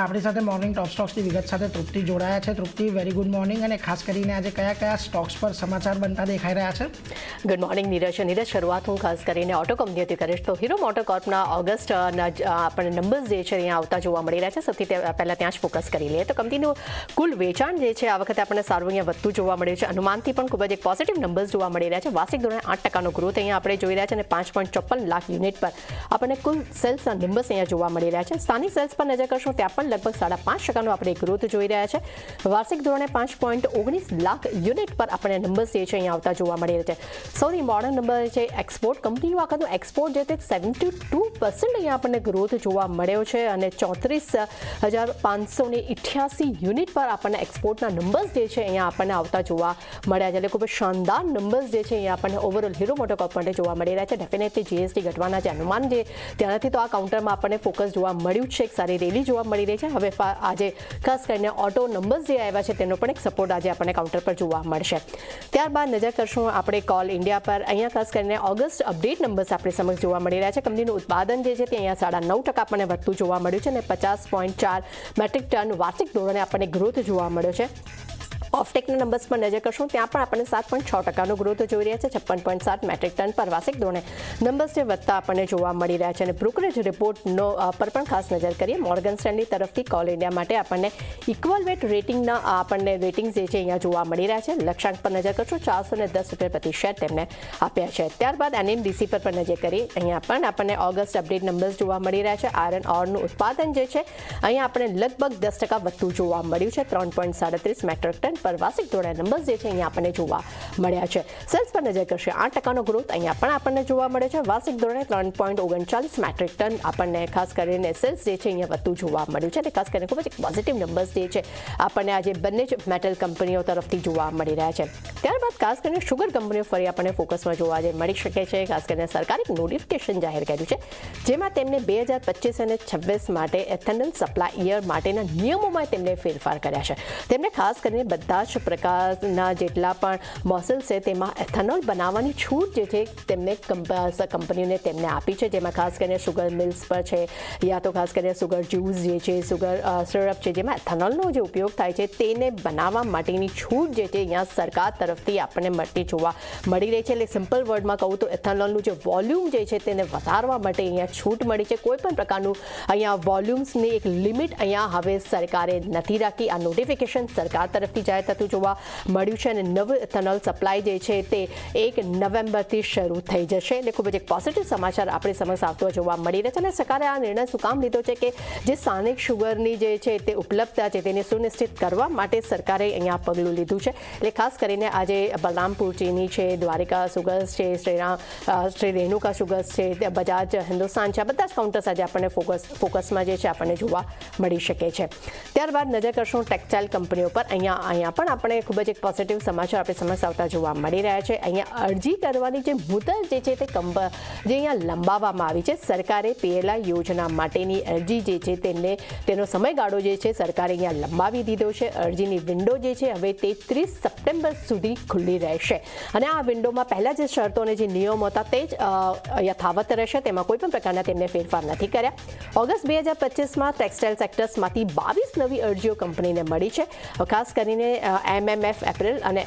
આપણી સાથે મોર્નિંગ ટોપ સ્ટોક્સની વિગત સાથે તૃપ્તિ જોડાયા છે. તૃપ્તિ, વેરી ગુડ મોર્નિંગ. અને ખાસ કરીને આજે કયા કયા સ્ટોક્સ પર સમાચાર બનતા દેખાઈ રહ્યા છે? Good morning Neeraj. શરૂઆત હું ખાસ કરીને ઓટો કંપનીઓથી કરીશ. તો હીરો મોટોકોર્પના ઓગસ્ટના આપણને નંબર્સ જે છે અહીંયા આવતા જોવા મળી રહ્યા છે. સૌથી પહેલાં ત્યાં જ ફોકસ કરી લઈએ તો કંપનીનું કુલ વેચાણ જે છે આ વખતે આપણને સારું અહીંયા વધતું જોવા મળ્યું છે. અનુમાનથી પણ ખૂબ જ એક પોઝિટિવ નંબર્સ જોવા મળી રહ્યા છે. વાર્ષિક ધોરણે 8% ગ્રોથ અહીંયા આપણે જોઈ રહ્યા છે અને 5.54 લાખ યુનિટ પર આપણને કુલ સેલ્સના નંબર્સ અહીંયા જોવા મળી રહ્યા છે. સ્થાનિક સેલ્સ પર નજર કરશું ત્યાં પણ લગભગ 5.5% આપણે ગ્રોથ જોઈ રહ્યા છે. વાર્ષિક ધોરણે 5.19 લાખ યુનિટ પર આપણને નંબર્સ જે છે અહીંયા આવતા જોવા મળી રહ્યા છે. સૌથી ઇમ્પોર્ટન્ટ નંબર છે એક્સપોર્ટ. કંપનીનું આખું એક્સપોર્ટ જે તે 72% અહીંયા આપણને ગ્રોથ જોવા મળ્યો છે અને 34,588 યુનિટ પર આપણને એક્સપોર્ટના નંબર્સ જે છે અહીંયા આપણને આવતા જોવા મળ્યા છે. એટલે ખૂબ જ શાનદાર નંબર્સ જે છે અહીંયા આપણને ઓવરઓલ હીરો મોટોકોર્પ માટે જોવા મળી રહ્યા છે. ડેફિનેટલી જીએસટી ઘટવાના જે અનુમાન જે ત્યાંથી તો આ કાઉન્ટરમાં આપણને ફોકસ જોવા મળ્યું છે. એક સારી રેલી જોવા મળી રહી છે. હવે આજે ખાસ કરીને ઓટો નંબર્સ જે આવ્યા છે તેનો પણ એક સપોર્ટ આજે આપણને કાઉન્ટર પર જોવા મળશે. ત્યારબાદ નજર કરશું આપણે કોલ ઇન્ડિયા પર. અહીંયા ખાસ કરીને ઓગસ્ટ અપડેટ નંબર્સ આપણી સમક્ષ જોવા મળી રહ્યા છે. કંપનીનું ઉત્પાદન જે છે તે અહીંયા 9.5% આપણને વધતું જોવા મળ્યું છે અને 50.4 મેટ્રિક ટન વાર્ષિક ધોરણે આપણને ગ્રોથ જોવા મળ્યો છે. ઓફટેકના નંબર્સ પર નજર કરશું ત્યાં પણ આપણને 7.6% ગ્રોથ જોઈ રહ્યા છે. 56.7 મેટ્રિક ટન પર વાર્ષિક ધોરણે નંબર્સ જે વધતા આપણને જોવા મળી રહ્યા છે. અને બ્રોકરેજ રિપોર્ટનો પર પણ ખાસ નજર કરીએ. મોર્ગન સ્ટેનલી તરફથી કોલ ઇન્ડિયા માટે આપણને ઇક્વલ વેટ રેટિંગના આપણને રેટિંગ્સ જે છે અહીંયા જોવા મળી રહ્યા છે. લક્ષ્યાંક પર નજર કરશું 410 રૂપિયા પ્રતિ શેર તેમને આપ્યા છે. ત્યારબાદ એનએમડીસી પર પણ નજર કરીએ. અહીંયા પણ આપણને ઓગસ્ટ અપડેટ નંબર્સ જોવા મળી રહ્યા છે. આયર્ન ઓરનું ઉત્પાદન જે છે અહીંયા આપણે લગભગ 10% વધતું જોવા મળ્યું છે. 3.37 મેટ્રિક ટન પર વાર્ષિક ધોરણે નંબર્સ જે છે અહીંયા આપણને જોવા મળ્યા છે. સેલ્સ પર નજર કરશે 8% ગ્રોથ અહીંયા પણ આપણને જોવા મળે છે. વાર્ષિક ધોરણે 3.39 મેટ્રિક ટન આપણને ખાસ કરીને સેલ્સ જે છે અહીંયા વધતું જોવા મળ્યું છે. અને ખાસ કરીને ખૂબ જ પોઝિટિવ નંબર્સ જે છે આપણને આજે બંને જ મેટલ કંપનીઓ તરફથી જોવા મળી રહ્યા છે. ત્યારબાદ ખાસ કરીને શુગર કંપનીઓ ફરી આપણને ફોકસમાં જોવા જે મળી શકે છે. ખાસ કરીને સરકારે નોટિફિકેશન જાહેર કર્યું છે જેમાં તેમને 2025 અને 26 માટે એથેનોલ સપ્લાય યર માટેના નિયમોમાં તેમને ફેરફાર કર્યા છે. તેમને ખાસ કરીને બધા જ પ્રકારના જેટલા પણ મોસલ છે તેમાં એથેનોલ બનાવવાની છૂટ જે છે તેમને કંપનીઓને તેમને આપી છે. જેમાં ખાસ કરીને સુગર મિલ્સ પર છે યા તો ખાસ કરીને સુગર જ્યુસ જે છે સુગર સિરપ છે જેમાં એથેનોલનો જે ઉપયોગ થાય છે તેને બનાવવા માટેની છૂટ જે છે અહીંયા સરકાર તરફથી આપણને મળતી જોવા મળી રહી છે. એટલે સિમ્પલ વર્ડમાં કહું તો એથેનોલનું જે વોલ્યુમ જે છે તેને વધારવા માટે અહીંયા છૂટ મળી છે. કોઈ પણ પ્રકારનું અહીંયા વોલ્યુમ્સની એક લિમિટ અહીંયા હવે સરકારે નથી રાખી. આ નોટિફિકેશન સરકાર તરફથી જાહેર થતું જોવા મળ્યું છે અને નવું એથેનોલ સપ્લાય જે છે તે 1 નવેમ્બરથી શરૂ થઈ જશે. એટલે ખૂબ જ એક પોઝિટિવ સમાચાર આપણી સમક્ષ આવતો જોવા મળી રહ્યા છે. અને સરકારે આ નિર્ણય શું કામ લીધો છે કે જે સ્થાનિક શુગરની જે છે તે ઉપલબ્ધતા છે તેને સુનિશ્ચિત કરવા માટે સરકારે અહીંયા પગલું લીધું છે. એટલે ખાસ કરીને આજે બલરામપુર ચીની છે, દ્વારિકા સુગર્સ છે, શ્રી રેણુકા સુગર્સ છે, બજાજ હિન્દુસ્તાન છે, આ બધા જ કાઉન્ટર્સ આજે આપણને ફોકસમાં જે છે આપણને જોવા મળી શકે છે. ત્યારબાદ નજર કરશું ટેક્સટાઇલ કંપનીઓ પર. અહીંયા પણ આપણે ખૂબ જ એક પોઝિટિવ સમાચાર આપણી સમક્ષ આવતા જોવા મળી રહ્યા છે. અહીંયા અરજી કરવાની જે મુદત જે છે તે જે અહીંયા લંબાવવામાં આવી છે. સરકારે પીએલઆઈ યોજના માટેની અરજી જે છે તેનો સમયગાળો જે છે સરકારે અહીંયા લંબાવી દીધો છે. અરજીની વિન્ડો જે છે હવે તે 30 સપ્ટેમ્બર સુધી ખુલ્લી રહેશે અને આ વિન્ડોમાં પહેલાં જે શરતો અને જે નિયમો હતા તે જ યથાવત રહેશે. તેમાં કોઈ પણ પ્રકારના તેમને ફેરફાર નથી કર્યા. ઓગસ્ટ 2025માં ટેક્સટાઇલ સેક્ટર્સમાંથી 22 નવી અરજીઓ કંપનીને મળી છે. ખાસ કરીને એમએમએફ એપ્રિલ અને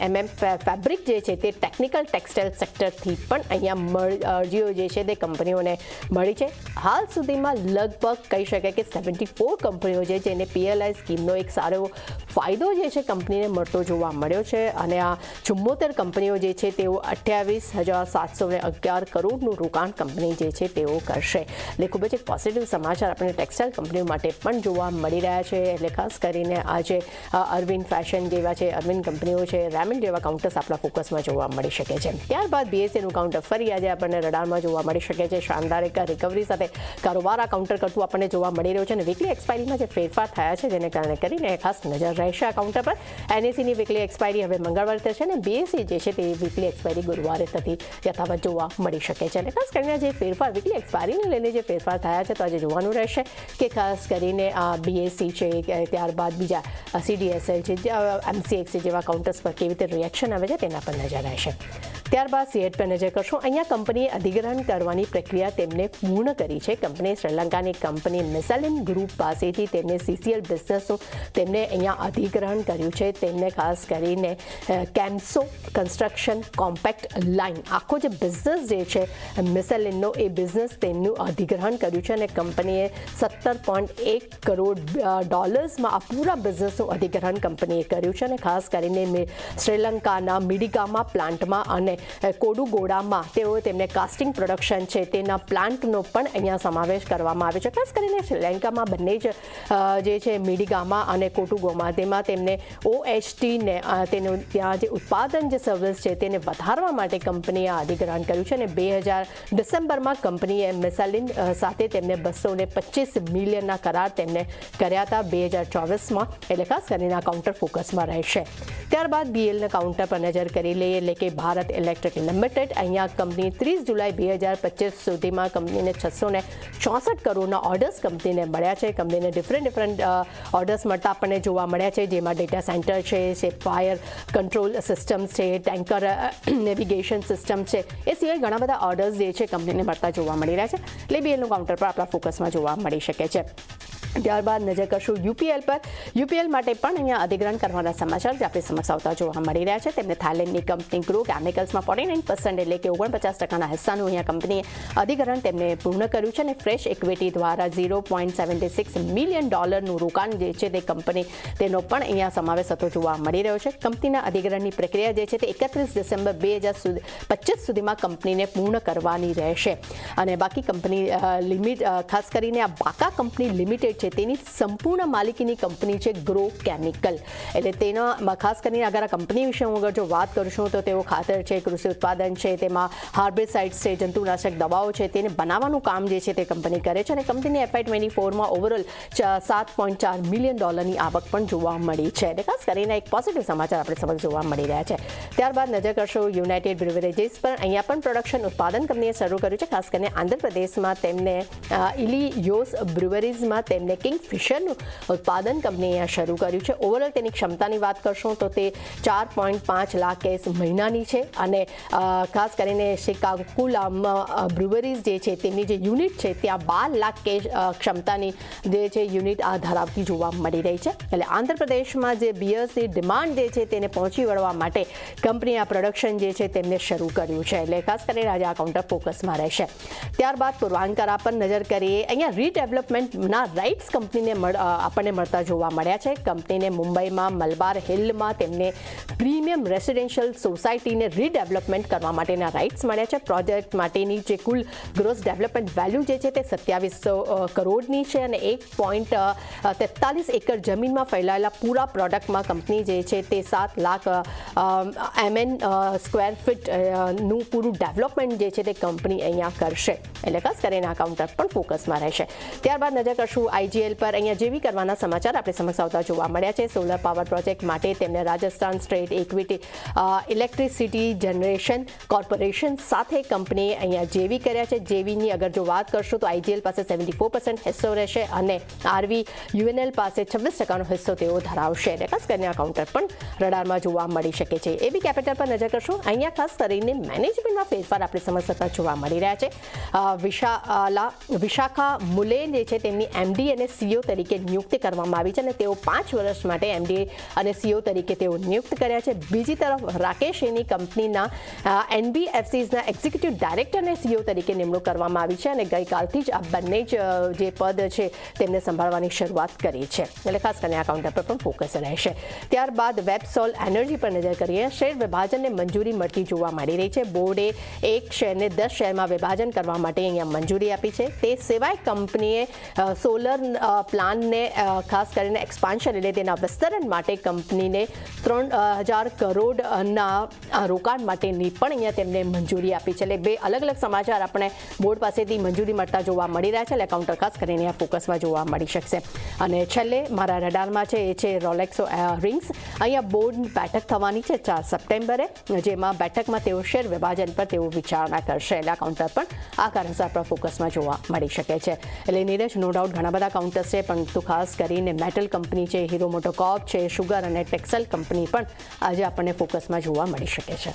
ફેબ્રિક જે છે તે ટેકનિકલ ટેક્સટાઇલ સેક્ટરથી પણ અહીંયા અરજીઓ જે છે તે કંપનીઓને મળી છે. હાલ સુધીમાં લગભગ કહી શકાય કે 74 કંપનીઓ છે જેને પીએલઆઈ સ્કીમનો એક સારો ફાયદો જે છે કંપનીને મળતો જોવા મળ્યો છે. અને આ 74 કંપનીઓ જે છે તેઓ 28,711 કરોડનું રોકાણ કંપની જે છે તેઓ કરશે. એટલે ખૂબ જ એક પોઝિટિવ સમાચાર આપણને ટેક્સટાઇલ કંપનીઓ માટે પણ જોવા મળી રહ્યા છે. એટલે ખાસ કરીને આજે અરવિંદ ફેશન જેવા છે, અરવિંદ કંપનીઓ છે, રેમન્ડ જેવા કાઉન્ટર્સ આપણા ફોકસમાં જોવા મળી શકે છે. ત્યારબાદ બીએસસીનું કાઉન્ટર ફરી આજે આપણને રડારમાં જોવા મળી શકે છે. શાનદાર એક રિકવરી સાથે કારોબાર આ કાઉન્ટર કરતું આપણને જોવા મળી રહ્યું છે. અને વીકલી એક્સપાયરીમાં જે ફેરફાર થયા છે જેને કારણે કરીને ખાસ નજર રહેશે આ કાઉન્ટર પર. એનએસીની વીકલી એક્સપાયરી હવે મંગળવારે થશે અને બીએસસી જે છે તે વીકલી એક્સપાયરી ગુરુવારે થતી યથાવત જોવા મળી શકે છે. અને ખાસ કરીને જે ફેરફાર વીકલી એક્સપાયરીને લઈને જે ફેરફાર થયા છે તો આજે જોવાનું રહેશે કે ખાસ કરીને આ બીએસસી છે ત્યારબાદ બીજા સીડીએસએલ છે, એમસીએક્સી જેવા કાઉન્ટર્સ પર કેવી રીતે રિએક્શન આવે છે તેના પર નજર રહેશે. ત્યારબાદ સીએટ પર નજર કરશું. અહીંયા કંપનીએ અધિગ્રહણ કરવાની પ્રક્રિયા તેમને પૂર્ણ કરી છે. કંપનીએ શ્રીલંકાની કંપની મિસાલિન ગ્રુપ પાસેથી તેમને સીસીએલ બિઝનેસનું તેમને અહીંયા અધિગ્રહણ કર્યું છે. તેમને ખાસ કરીને કેમ્સો કન્સ્ટ્રક્શન કોમ્પેક્ટ લાઇન આખો જે બિઝનેસ જે છે મિસાલિનનો એ બિઝનેસ તેમનું અધિગ્રહણ કર્યું છે અને કંપનીએ $17.1 કરોડ આ પૂરા બિઝનેસનું અધિગ્રહણ કંપનીએ કર્યું છે અને ખાસ કરીને શ્રીલંકાના મિડિગામા પ્લાન્ટમાં અને કોડુગોડામાં તેમને કાસ્ટિંગ પ્રોડક્શન છે તેના પ્લાન્ટનો પણ અહીંયા સમાવેશ કરવામાં આવ્યો છે. ખાસ કરીને શ્રીલંકામાં બંને જ જે છે મિડિગામા અને કોટુગોમાં તેમાં તેમને OHTને તેનું ત્યાં જે ઉત્પાદન જે સર્વિસ છે તેને વધારવા માટે કંપનીએ અધિગ્રહણ કર્યું છે અને 2000 ડિસેમ્બરમાં કંપનીએ મિસાલિન સાથે તેમને $225 મિલિયનના કરાર તેમને કર્યા હતા 2024માં. એટલે ખાસ કરીને આ કાઉન્ટર ફોકસમાં રહેશે. ત્યારબાદ BLના કાઉન્ટર પર નજર કરી લઈએ એટલે કે ભારત ઇલેક્ટ્રિક લિમિટેડ. અહીંયા કંપની 30 જુલાઈ 2025 સુધીમાં કંપનીને 664 કરોડના ઓર્ડર્સ કંપનીને મળ્યા છે. કંપનીને ડિફરન્ટ ઓર્ડર્સ મળતા આપણને જોવા મળ્યા છે, જેમાં ડેટા સેન્ટર છે, ફાયર કંટ્રોલ સિસ્ટમ્સ છે, ટેન્કર નેવિગેશન સિસ્ટમ છે. એ સિવાય ઘણા બધા ઓર્ડર્સ જે છે કંપનીને મળતા જોવા મળી રહ્યા છે. એટલે BLનું કાઉન્ટર પર આપણા ફોકસમાં જોવા મળી શકે છે. ત્યારબાદ નજર કરશું UPL પર. UPL માટે પણ અહીંયા અધિગ્રહણ કરવાના સમાચાર જે આપણી સમક્ષ આવતા જોવા મળી રહ્યા છે. તેમને થાઇલેન્ડની કંપની ગ્રો કેમિકલ્સમાં 49% એટલે કે 49% હિસ્સાનું અહીંયા કંપનીએ અધિગ્રહણ તેમને પૂર્ણ કર્યું છે અને ફ્રેશ ઇક્વિટી દ્વારા $0.76 મિલિયન રોકાણ જે છે તે કંપની તેનો પણ અહીંયા સમાવેશ થતો જોવા મળી રહ્યો છે. કંપનીના અધિગ્રહણની પ્રક્રિયા જે છે તે 31 ડિસેમ્બર 2025 સુધીમાં કંપનીને પૂર્ણ કરવાની રહેશે અને બાકી કંપની ખાસ કરીને આ બાકા કંપની લિમિટેડ તેની સંપૂર્ણ માલિકીની કંપની છે ગ્રો કેમિકલ. એટલે તેના ખાસ કરીને અગર આ કંપની વિશે હું અગર જો વાત કરશું તો તેઓ ખાતર છે, કૃષિ ઉત્પાદન છે, તેમાં હાર્બિસાઇડ્સ છે, જંતુનાશક દવાઓ છે, તેને બનાવવાનું કામ જે છે તે કંપની કરે છે અને કંપનીને FY24માં ઓવરઓલ $7.4 મિલિયન આવક પણ જોવા મળી છે. એટલે ખાસ કરીને એક પોઝિટિવ સમાચાર આપણે સમક્ષ જોવા મળી રહ્યા છે. ત્યારબાદ નજર કરશો યુનાઇટેડ બ્રુવરેજીસ પર. અહીંયા પણ પ્રોડક્શન ઉત્પાદન કંપનીએ શરૂ કર્યું છે. ખાસ કરીને આંધ્રપ્રદેશમાં તેમને ઇલિયોસ બ્રુવરીઝમાં તેમને કિંગફિશરનું ઉત્પાદન કંપનીએ અહીંયા શરૂ કર્યું છે. ઓવરઓલ તેની ક્ષમતાની વાત કરશું તો તે 4.5 લાખ કેસ મહિનાની છે અને ખાસ કરીને શ્રીકાકુલમ બ્રુવરીઝ જે છે તેમની જે યુનિટ છે ત્યાં 12 લાખ કેસ ક્ષમતાની જે છે યુનિટ ધરાવતી જોવા મળી રહી છે. એટલે આંધ્રપ્રદેશમાં જે બિયર્સની ડિમાન્ડ જે છે તેને પહોંચી વળવા માટે કંપનીએ આ પ્રોડક્શન જે છે તેમને શરૂ કર્યું છે. એટલે ખાસ કરીને આજે આ કાઉન્ટર ફોકસમાં રહેશે. ત્યારબાદ પૂર્વાંકરા પર નજર કરીએ. અહીંયા રીડેવલપમેન્ટના રાઇટ્સ કંપનીને આપણને મળતા જોવા મળ્યા છે. કંપનીને મુંબઈમાં મલબાર હિલમાં તેમને પ્રીમિયમ રેસિડેન્શિયલ સોસાયટીને રીડેવલપમેન્ટ કરવા માટેના રાઇટ્સ મળ્યા છે. પ્રોજેક્ટ માટેની જે કુલ ગ્રોસ ડેવલપમેન્ટ વેલ્યુ જે છે તે 2700 કરોડની છે અને 1.43 એકર જમીનમાં ફેલાયેલા પૂરા પ્રોડક્ટમાં કંપની જે છે તે 7 લાખ MN સ્ક્વેર ફીટનું પૂરું ડેવલપમેન્ટ જે છે તે કંપની અહીંયા કરશે. એટલે ખાસ કરીને આ કાઉન્ટર પણ ફોકસમાં રહેશે. ત્યારબાદ નજર કરશું IGL પર. અહીંયા જેવી કરવાના સમાચાર આપણે સમક્ષ આવતા જોવા મળ્યા છે. સોલર પાવર પ્રોજેક્ટ માટે તેમને Rajasthan state equity electricity generation corporation સાથે કંપનીએ અહીંયા જેવી કર્યા છે. જેવીની અગર જો વાત કરશું તો IGL પાસે 74% હિસ્સો રહેશે અને RVUNL પાસે 26% હિસ્સો તેઓ ધરાવશે. એટલે ખાસ કરીને આ કાઉન્ટર પણ રડારમાં જોવા મળી શકે છે. AB કેપિટલ પર નજર કરશું. અહીંયા ખાસ કરીને મેનેજમેન્ટમાં ફેરફાર આપણે સમક્ષ થતા જોવા મળી રહ્યા છે. વિશાખા મુલે જે છે તેમની MD અને CEO તરીકે નિયુક્તિ કરવામાં આવી છે અને તેઓ 5 વર્ષ માટે MD અને CEO તરીકે તેઓ નિયુક્ત કર્યા છે. બીજી તરફ રાકેશ એની કંપનીના NBFCsના એક્ઝિક્યુટિવ ડાયરેક્ટર અને CEO તરીકે નિમણૂક કરવામાં આવી છે અને ગઈકાલથી જ આ બંને જ જે પદ છે તેમને સંભાળવાની શરૂઆત કરી છે. એટલે ખાસ કરીને આ કાઉન્ટર પર પણ ફોકસ રહેશે. ત્યારબાદ વેબસોલ એનર્જી પર નજર કરીએ. શેર વિભાજનને મંજૂરી મળતી જોવા મળી રહી છે. બોર્ડે એક શેરને 10 શેરમાં વિભાજન કરવા માટે અહીંયા મંજૂરી આપી છે. તે સિવાય કંપનીએ સોલર પ્લાનને ખાસ કરીને એક્સપાન્શન એટલે તેના વિસ્તરણ માટે કંપનીને 3000 કરોડના રોકાણ માટેની પણ અહીંયા તેમને મંજૂરી આપી છે. એટલે બે અલગ અલગ સમાચાર આપણે બોર્ડ પાસેથી મંજૂરી મળતા જોવા મળી રહ્યા છે. એટલે કાઉન્ટર ખાસ કરીને આ ફોકસમાં જોવા મળી શકશે. અને છેલ્લે મારા રડારમાં છે એ છે રોલેક્સો રિંગ્સ. અહીંયા બોર્ડની બેઠક થવાની છે 4 સપ્ટેમ્બરે, જેમાં બેઠકમાં તેઓ શેર વિભાજન પર તેઓ વિચારણા કરશે. એટલે આ કાઉન્ટર પણ આ કારણસર પર ફોકસમાં જોવા મળી શકે છે. એટલે નીરજ, નો ડાઉટ ઘણા બધા કાઉન્ટર્સ છે, પરંતુ ખાસ કરીને મેટલ કંપની છે, હીરો મોટોકોર્પ છે, શુગર અને ટેક્સટાઇલ કંપની પણ આજે આપણને ફોકસમાં જોવા મળી શકે છે.